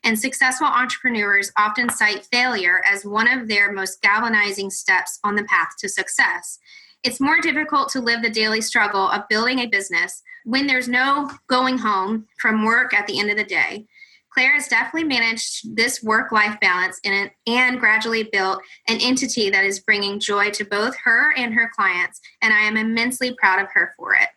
and successful entrepreneurs often cite failure as one of their most galvanizing steps on the path to success. It's more difficult to live the daily struggle of building a business when there's no going home from work at the end of the day. Claire has definitely managed this work-life balance and gradually built an entity that is bringing joy to both her and her clients, and I am immensely proud of her for it.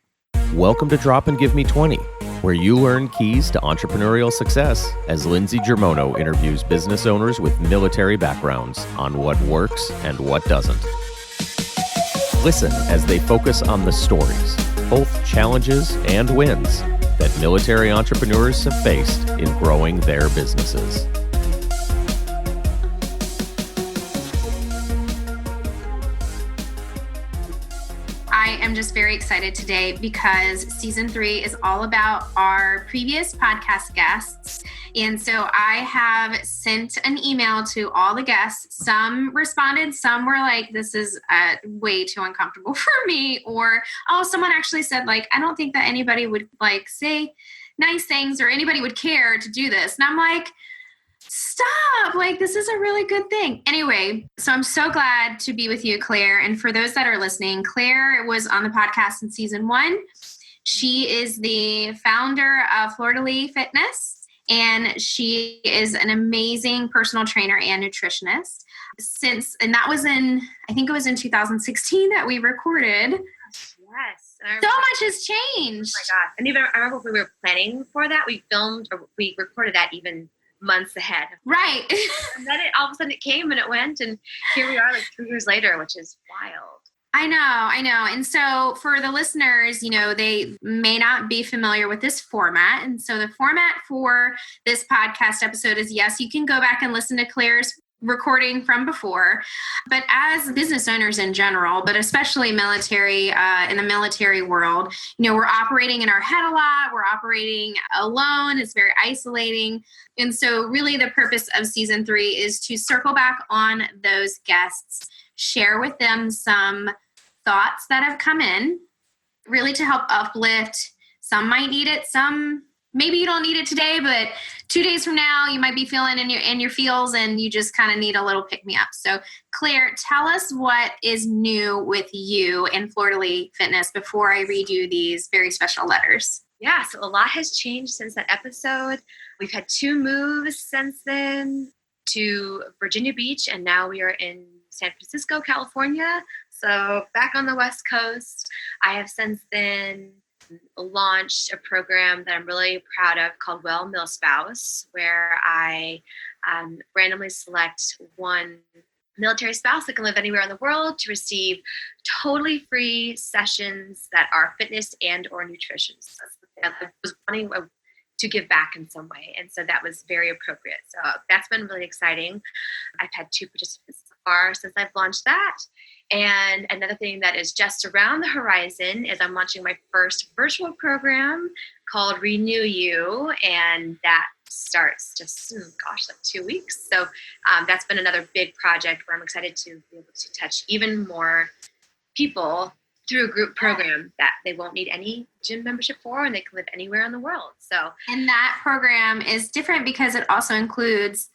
Welcome to Drop and Give Me 20, where you learn keys to entrepreneurial success as Lindsey interviews business owners with military backgrounds on what works and what doesn't. Listen as they focus on the stories, both challenges and wins, that military entrepreneurs have faced in growing their businesses. I am just very excited today because season 3 is all about our previous podcast guests. And so I have sent an email to all the guests. Some responded, some were like, this is way too uncomfortable for me. Or, someone actually said, like, I don't think that anybody would like say nice things or anybody would care to do this. And I'm like, stop, like, this is a really good thing. Anyway, so I'm so glad to be with you, Claire. And for those that are listening, Claire was on the podcast in season 1. She is the founder of Fleur de Lis Fitness. And she is an amazing personal trainer and nutritionist. And that was I think it was in 2016 that we recorded. Yes. So much has changed. Oh my God. And even I remember when we were planning for that, we recorded that even months ahead. Right. And then all of a sudden it came and it went. And here we are like 3 years later, which is wild. I know. And so for the listeners, they may not be familiar with this format. And so the format for this podcast episode is, yes, you can go back and listen to Claire's recording from before, but as business owners in general, but especially military, in the military world, we're operating in our head a lot. We're operating alone. It's very isolating. And so really the purpose of season 3 is to circle back on those guests, share with them some thoughts that have come in, really to help uplift. Some might need it, some maybe you don't need it today, but 2 days from now you might be feeling in your feels and you just kind of need a little pick me up. So Claire, tell us what is new with you and Fleur de Lis Fitness before I read you these very special letters. Yeah, so a lot has changed since that episode. We've had 2 moves since then to Virginia Beach, and now we are in San Francisco, California. So back on the West Coast, I have since then launched a program that I'm really proud of called Well Mil Spouse, where I randomly select one military spouse that can live anywhere in the world to receive totally free sessions that are fitness and or nutrition. So I was wanting to give back in some way. And so that was very appropriate. So that's been really exciting. I've had 2 participants so far since I've launched that. And another thing that is just around the horizon is I'm launching my first virtual program called Renew You. And that starts just, like 2 weeks. So that's been another big project where I'm excited to be able to touch even more people through a group program that they won't need any gym membership for, and they can live anywhere in the world. And that program is different because it also includes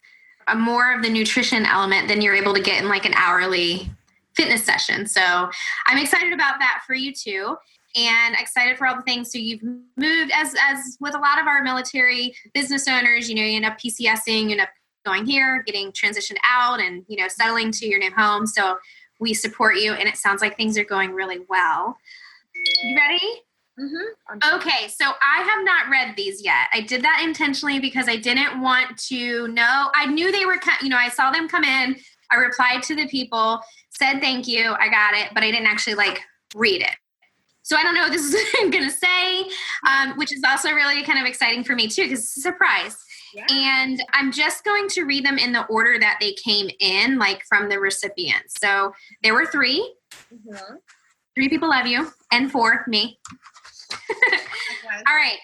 a more of the nutrition element than you're able to get in like an hourly fitness session. So I'm excited about that for you too. And excited for all the things. So you've moved as with a lot of our military business owners, you end up PCSing, you end up going here, getting transitioned out and, settling to your new home. So we support you, and it sounds like things are going really well. You ready? Mm-hmm. Okay, so I have not read these yet. I did that intentionally because I didn't want to know. I knew they were, I saw them come in. I replied to the people, said thank you, I got it, but I didn't actually read it. So I don't know what this is going to say, which is also really kind of exciting for me too, because it's a surprise. Yeah. And I'm just going to read them in the order that they came in, from the recipients. So there were 3. Mm-hmm. 3 people love you, and 4, me. Okay. All right.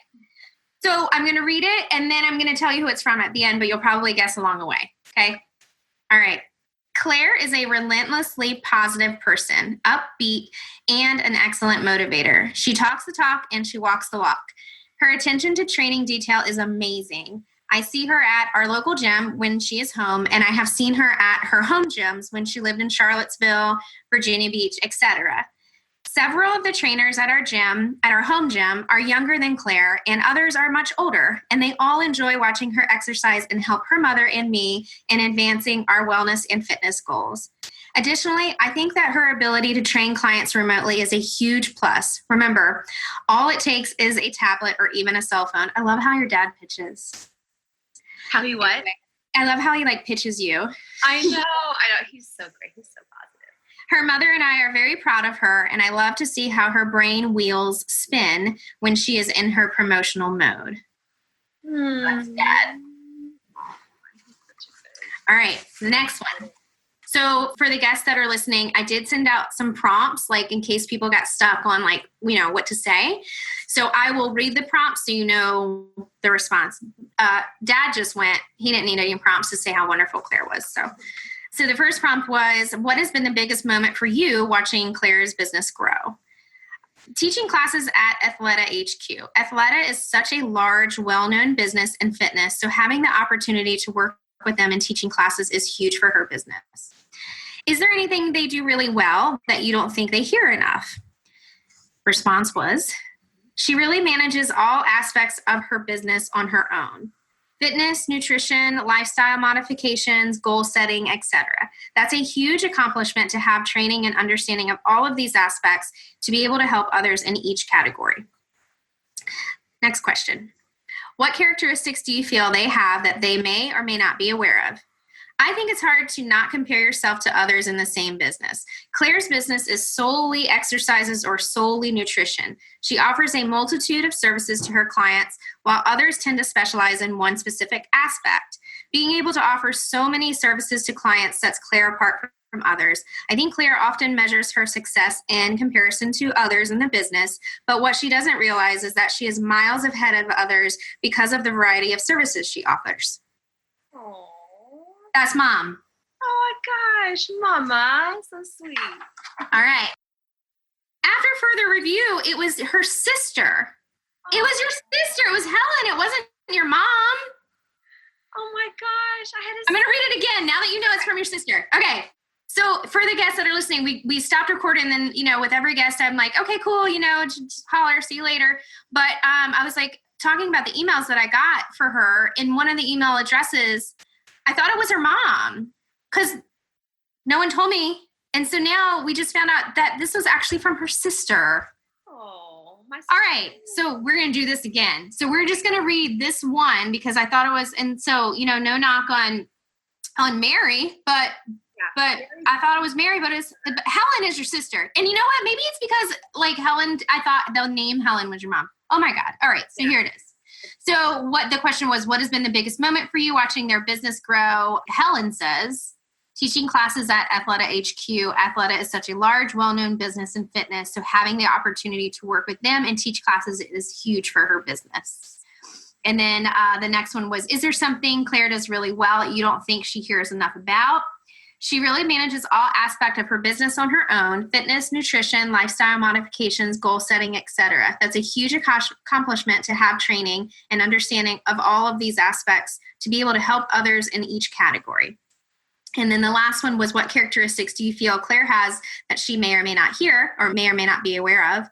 So I'm going to read it, and then I'm going to tell you who it's from at the end, but you'll probably guess along the way. Okay? All right. Claire is a relentlessly positive person, upbeat, and an excellent motivator. She talks the talk and she walks the walk. Her attention to training detail is amazing. I see her at our local gym when she is home, and I have seen her at her home gyms when she lived in Charlottesville, Virginia Beach, etc. Several of the trainers at our home gym, are younger than Claire, and others are much older, and they all enjoy watching her exercise and help her mother and me in advancing our wellness and fitness goals. Additionally, I think that her ability to train clients remotely is a huge plus. Remember, all it takes is a tablet or even a cell phone. I love how your dad pitches. How he what? I love how he pitches you. I know. He's so great. He's so positive. Her mother and I are very proud of her, and I love to see how her brain wheels spin when she is in her promotional mode. That's Dad. All right, the next one. So for the guests that are listening, I did send out some prompts, in case people got stuck on what to say. So I will read the prompts so you know the response. Dad just went. He didn't need any prompts to say how wonderful Claire was. So the first prompt was, what has been the biggest moment for you watching Claire's business grow? Teaching classes at Athleta HQ. Athleta is such a large, well-known business in fitness, so having the opportunity to work with them in teaching classes is huge for her business. Is there anything they do really well that you don't think they hear enough? Response was, she really manages all aspects of her business on her own. Fitness, nutrition, lifestyle modifications, goal setting, etc. That's a huge accomplishment to have training and understanding of all of these aspects to be able to help others in each category. Next question. What characteristics do you feel they have that they may or may not be aware of? I think it's hard to not compare yourself to others in the same business. Claire's business is solely exercises or solely nutrition. She offers a multitude of services to her clients, while others tend to specialize in one specific aspect. Being able to offer so many services to clients sets Claire apart from others. I think Claire often measures her success in comparison to others in the business, but what she doesn't realize is that she is miles ahead of others because of the variety of services she offers. Aww. That's Mom. Oh my gosh, Mama, so sweet. All right. After further review, it was her sister. It was your sister. It was Helen. It wasn't your mom. Oh my gosh, I'm going to read it again now that you know it's from your sister. Okay. So for the guests that are listening, we stopped recording, and then, with every guest, I'm like, okay, cool, just holler, see you later. But I was talking about the emails that I got for her, in one of the email addresses, I thought it was her mom because no one told me. And so now we just found out that this was actually from her sister. Oh, my sister. All right. So we're going to do this again. So we're just going to read this one because I thought it was, and so, no knock on Mary, but I thought it was Mary, but Helen is your sister. And you know what? Maybe it's because Helen, I thought the name Helen was your mom. Oh my God. All right. So Here it is. So what the question was, what has been the biggest moment for you watching their business grow? Helen says, teaching classes at Athleta HQ. Athleta is such a large, well-known business in fitness, so having the opportunity to work with them and teach classes is huge for her business. And then the next one was, is there something Claire does really well that you don't think she hears enough about? She really manages all aspects of her business on her own: fitness, nutrition, lifestyle modifications, goal setting, etc. That's a huge accomplishment to have training and understanding of all of these aspects to be able to help others in each category. And then the last one was, what characteristics do you feel Claire has that she may or may not hear or may not be aware of?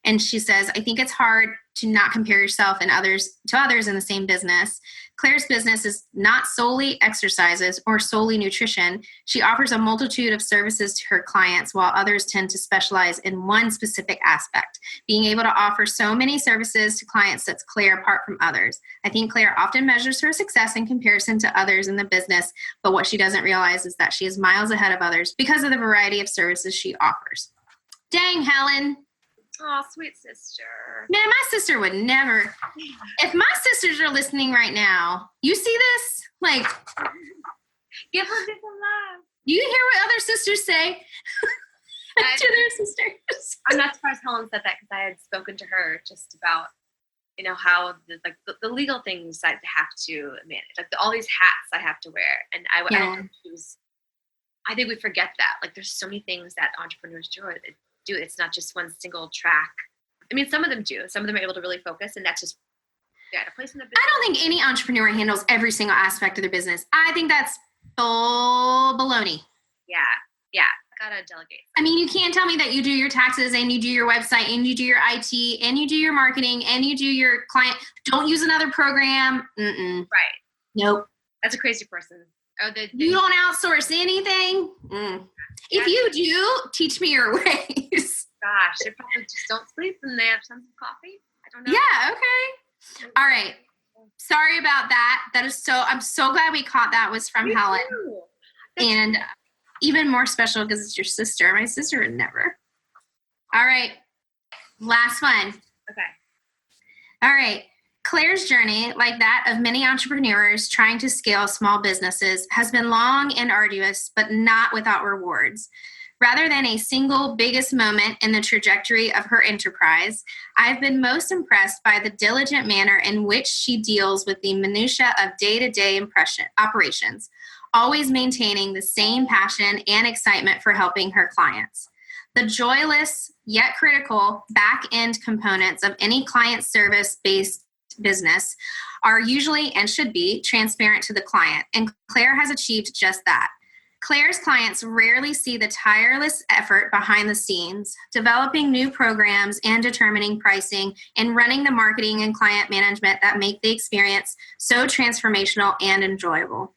And she says, I think it's hard to not compare yourself and others in the same business. Claire's business is not solely exercises or solely nutrition. She offers a multitude of services to her clients, while others tend to specialize in one specific aspect. Being able to offer so many services to clients sets Claire apart from others. I think Claire often measures her success in comparison to others in the business, but what she doesn't realize is that she is miles ahead of others because of the variety of services she offers. Dang, Helen. Oh, sweet sister. Man, my sister would never. If my sisters are listening right now, you see this? Give her love. Do you hear what other sisters say to their sisters? I'm not surprised Helen said that, because I had spoken to her just about, how the legal things I have to manage, all these hats I have to wear, and I don't think she was. I think we forget that. There's so many things that entrepreneurs do. It's not just one single track. I mean, some of them do. Some of them are able to really focus, and that's just Yeah, a place in the business. I don't think any entrepreneur handles every single aspect of their business. I think that's bull baloney. Yeah. Gotta delegate. I mean, you can't tell me that you do your taxes and you do your website and you do your IT and you do your marketing and you do your client. Don't use another program. Right. Nope. That's a crazy person. Oh, you don't outsource anything. If you do, teach me your ways. Gosh, they probably just don't sleep and they have tons of coffee. I don't know. Yeah. Okay. All right. Sorry about that. I'm so glad we caught that was from Helen. And even more special because it's your sister. My sister would never. All right. Last one. Okay. All right. Claire's journey, like that of many entrepreneurs trying to scale small businesses, has been long and arduous, but not without rewards. Rather than a single biggest moment in the trajectory of her enterprise, I've been most impressed by the diligent manner in which she deals with the minutiae of day-to-day operations, always maintaining the same passion and excitement for helping her clients. The joyless yet critical back-end components of any client service-based business are usually and should be transparent to the client, and Claire has achieved just that. Claire's clients rarely see the tireless effort behind the scenes, developing new programs and determining pricing and running the marketing and client management that make the experience so transformational and enjoyable.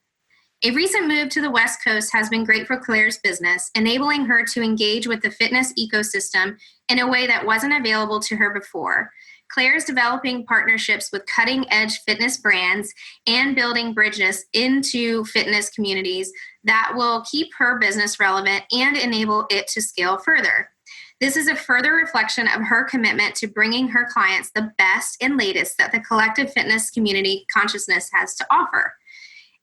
A recent move to the West Coast has been great for Claire's business, enabling her to engage with the fitness ecosystem in a way that wasn't available to her before. Claire's developing partnerships with cutting-edge fitness brands and building bridges into fitness communities that will keep her business relevant and enable it to scale further. This is a further reflection of her commitment to bringing her clients the best and latest that the collective fitness community consciousness has to offer.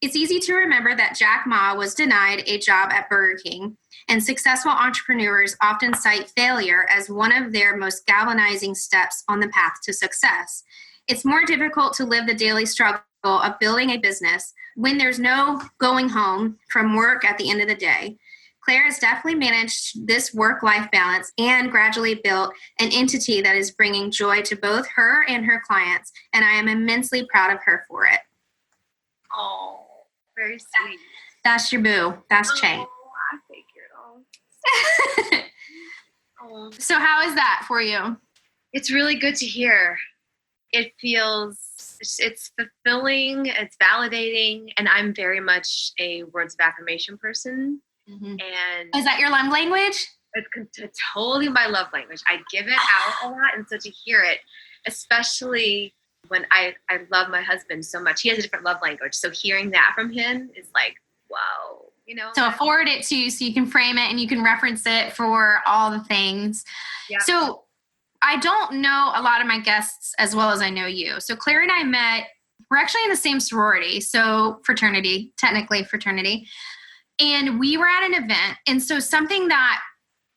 It's easy to remember that Jack Ma was denied a job at Burger King, and successful entrepreneurs often cite failure as one of their most galvanizing steps on the path to success. It's more difficult to live the daily struggle of building a business when there's no going home from work at the end of the day. Claire has definitely managed this work-life balance and gradually built an entity that is bringing joy to both her and her clients, and I am immensely proud of her for it. Oh, very sweet. That's your boo. That's Che. I figured. Oh. So how is that for you? It's really good to hear. It feels, it's fulfilling, it's validating, and I'm very much a words of affirmation person. Mm-hmm. And is that your love language? It's totally my love language. I give it out a lot, and so to hear it, especially when I love my husband so much. He has a different love language, so hearing that from him is like, whoa, you know. So I'll forward it to you so you can frame it and you can reference it for all the things. Yeah. So I don't know a lot of my guests as well as I know you. So Claire and I met, we're actually in the same sorority, so fraternity, technically fraternity. And we were at an event. And so something that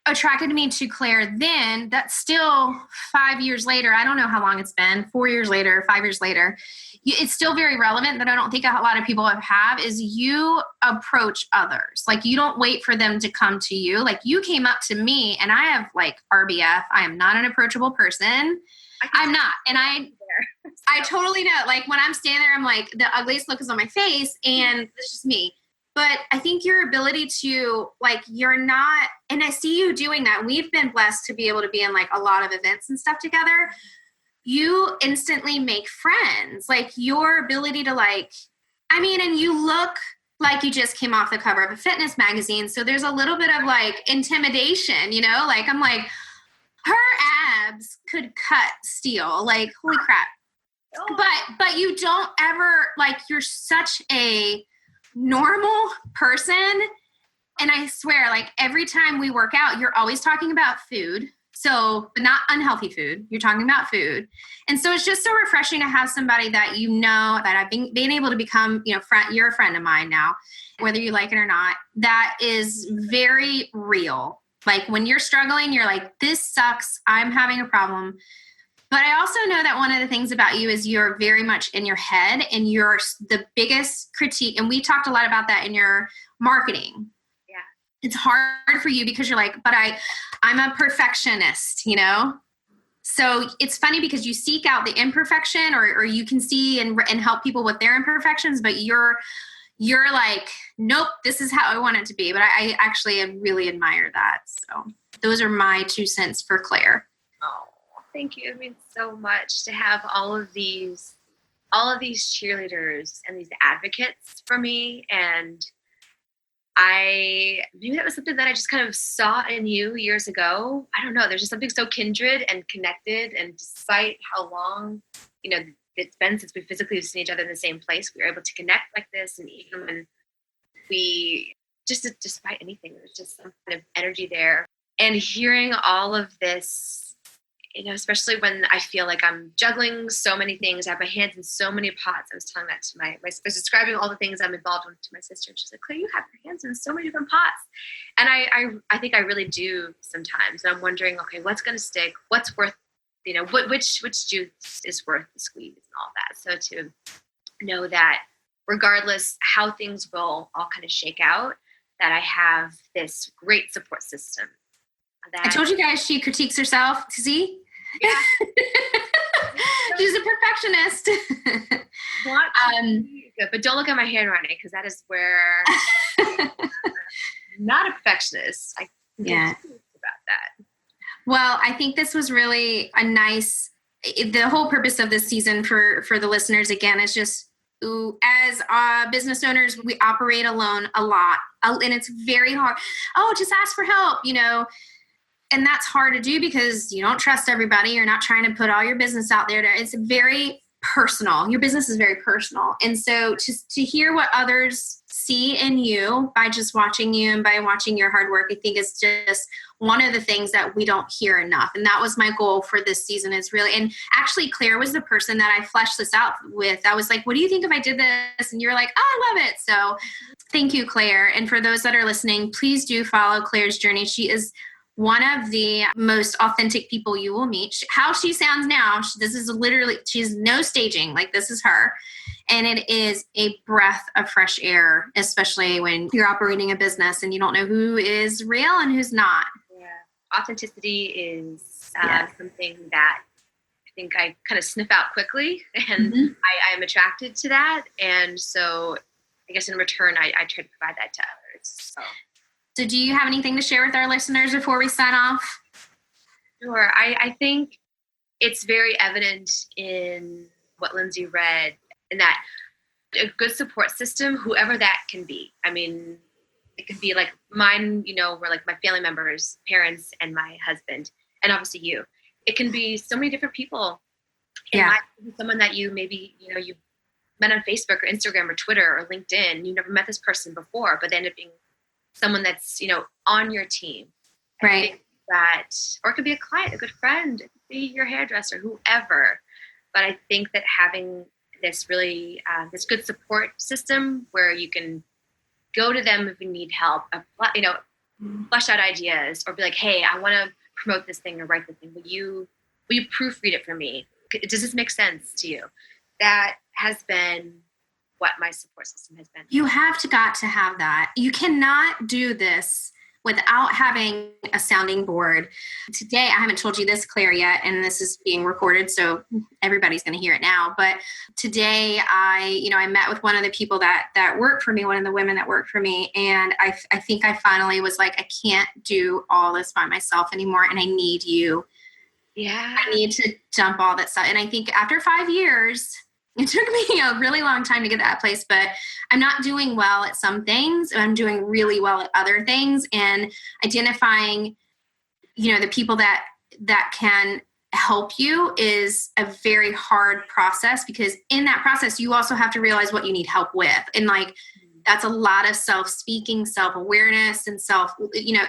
attracted me to Claire then, that's still 5 years later, I don't know how long it's been, 4 years later, 5 years later, it's still very relevant that I don't think a lot of people have, is you approach others. Like, you don't wait for them to come to you. Like, you came up to me, and I have like RBF. I am not an approachable person. I'm not. And I totally know. Like, when I'm standing there, I'm like, the ugliest look is on my face, and it's just me. But I think your ability to, like, you're not, and I see you doing that. We've been blessed to be able to be in like a lot of events and stuff together. You instantly make friends. Like, your ability to, like, I mean, and you look like you just came off the cover of a fitness magazine. So there's a little bit of like intimidation, you know, like, I'm like, her abs could cut steel. Like, holy crap. But you don't ever, like, you're such a normal person, and I swear, like, every time we work out, you're always talking about food. So, but not unhealthy food. You're talking about food. And so it's just so refreshing to have somebody that you know, that I've been able to become, you know, you're a friend of mine now, whether you like it or not, that is very real. Like, when you're struggling, you're like, this sucks. I'm having a problem. But I also know that one of the things about you is you're very much in your head, and you're the biggest critique. And we talked a lot about that in your marketing. Yeah. It's hard for you because you're like, but I'm a perfectionist, you know? So it's funny because you seek out the imperfection or you can see and help people with their imperfections, but you're like, nope, this is how I want it to be. But I actually really admire that. So those are my 2 cents for Claire. Oh, thank you. It means so much to have all of these cheerleaders and these advocates for me. And I knew that was something that I just kind of saw in you years ago. I don't know. There's just something so kindred and connected. And despite how long, it's been since we physically seen each other in the same place, we were able to connect like this. And even when despite anything, there's just some kind of energy there. And hearing all of this, especially when I feel like I'm juggling so many things, I have my hands in so many pots. I was telling that to I was describing all the things I'm involved with to my sister. She's like, Claire, you have your hands in so many different pots. And I think I really do sometimes. And I'm wondering, okay, what's going to stick? What's worth, which juice is worth the squeeze and all that. So to know that regardless how things will all kind of shake out, that I have this great support system. I told you guys she critiques herself. See? Yeah. She's a perfectionist. But don't look at my handwriting because that is where I'm not a perfectionist. I can about that. Well, I think this was really a nice, the whole purpose of this season for the listeners, again, is just, as business owners, we operate alone a lot. And it's very hard. Oh, just ask for help, And that's hard to do because you don't trust everybody. You're not trying to put all your business out there. It's very personal. Your business is very personal. And so to hear what others see in you by just watching you and by watching your hard work, I think is just one of the things that we don't hear enough. And that was my goal for this season is really, and actually Claire was the person that I fleshed this out with. I was like, what do you think if I did this? And you're like, oh, I love it. So thank you, Claire. And for those that are listening, please do follow Claire's journey. She is one of the most authentic people you will meet. How she sounds now, this is literally, she's no staging, like this is her. And it is a breath of fresh air, especially when you're operating a business and you don't know who is real and who's not. Yeah, authenticity is something that I think I kind of sniff out quickly, and I am attracted to that. And so I guess in return, I try to provide that to others. So do you have anything to share with our listeners before we sign off? Sure. I think it's very evident in what Lindsey read, in that a good support system, whoever that can be. I mean, it could be like mine, were like my family members, parents, and my husband, and obviously you. It can be so many different people. Yeah. Someone that you maybe, you met on Facebook or Instagram or Twitter or LinkedIn. You never met this person before, but they end up being someone that's, on your team. Right. That, or it could be a client, a good friend, it could be your hairdresser, whoever. But I think that having this really, this good support system where you can go to them if you need help, flesh out ideas, or be like, hey, I want to promote this thing or write this thing. Will you proofread it for me? Does this make sense to you? That has been what my support system has been. You got to have that. You cannot do this without having a sounding board. Today, I haven't told you this, Claire, yet, and this is being recorded, so everybody's going to hear it now. But today, I met with one of the people that work for me, one of the women that work for me, and I think I finally was like, I can't do all this by myself anymore, and I need you. Yeah. I need to dump all that stuff. And I think after 5 years, it took me a really long time to get to that place, but I'm not doing well at some things. I'm doing really well at other things, and identifying, the people that can help you is a very hard process, because in that process, you also have to realize what you need help with. And that's a lot of self-speaking, self-awareness, and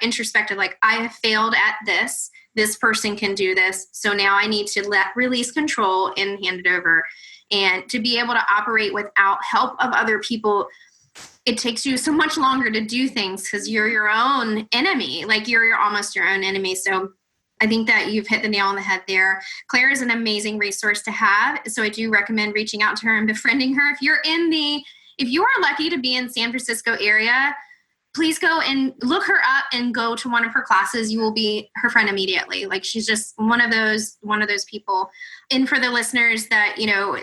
introspective. Like, I have failed at this. This person can do this. So now I need to release control and hand it over. And to be able to operate without help of other people, it takes you so much longer to do things because you're your own enemy. Like, you're almost your own enemy. So I think that you've hit the nail on the head there. Claire is an amazing resource to have. So I do recommend reaching out to her and befriending her. If you are lucky to be in San Francisco area, please go and look her up and go to one of her classes. You will be her friend immediately. Like, she's just one of those people. And for the listeners that,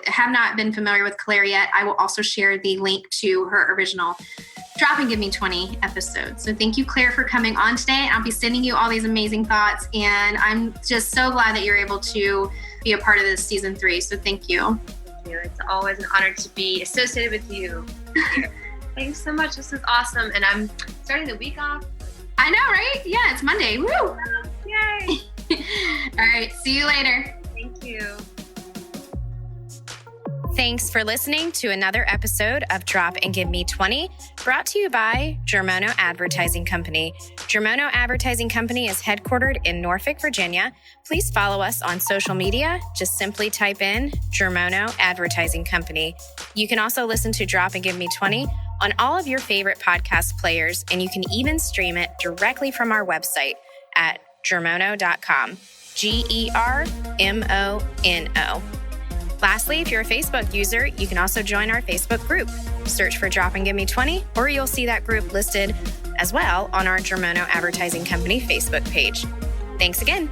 have not been familiar with Claire yet, I will also share the link to her original Drop and Give Me 20 episode. So thank you, Claire, for coming on today. I'll be sending you all these amazing thoughts. And I'm just so glad that you're able to be a part of this season 3. So thank you. Thank you. It's always an honor to be associated with you. Thanks so much. This is awesome. And I'm starting the week off. I know, right? Yeah, it's Monday. Woo! Yay! All right. See you later. Thank you. Thanks for listening to another episode of Drop and Give Me 20, brought to you by Germono Advertising Company. Germono Advertising Company is headquartered in Norfolk, Virginia. Please follow us on social media. Just simply type in Germono Advertising Company. You can also listen to Drop and Give Me 20 on all of your favorite podcast players, and you can even stream it directly from our website at germono.com. GERMONO. Lastly, if you're a Facebook user, you can also join our Facebook group. Search for Drop and Give Me 20, or you'll see that group listed as well on our Germono Advertising Company Facebook page. Thanks again.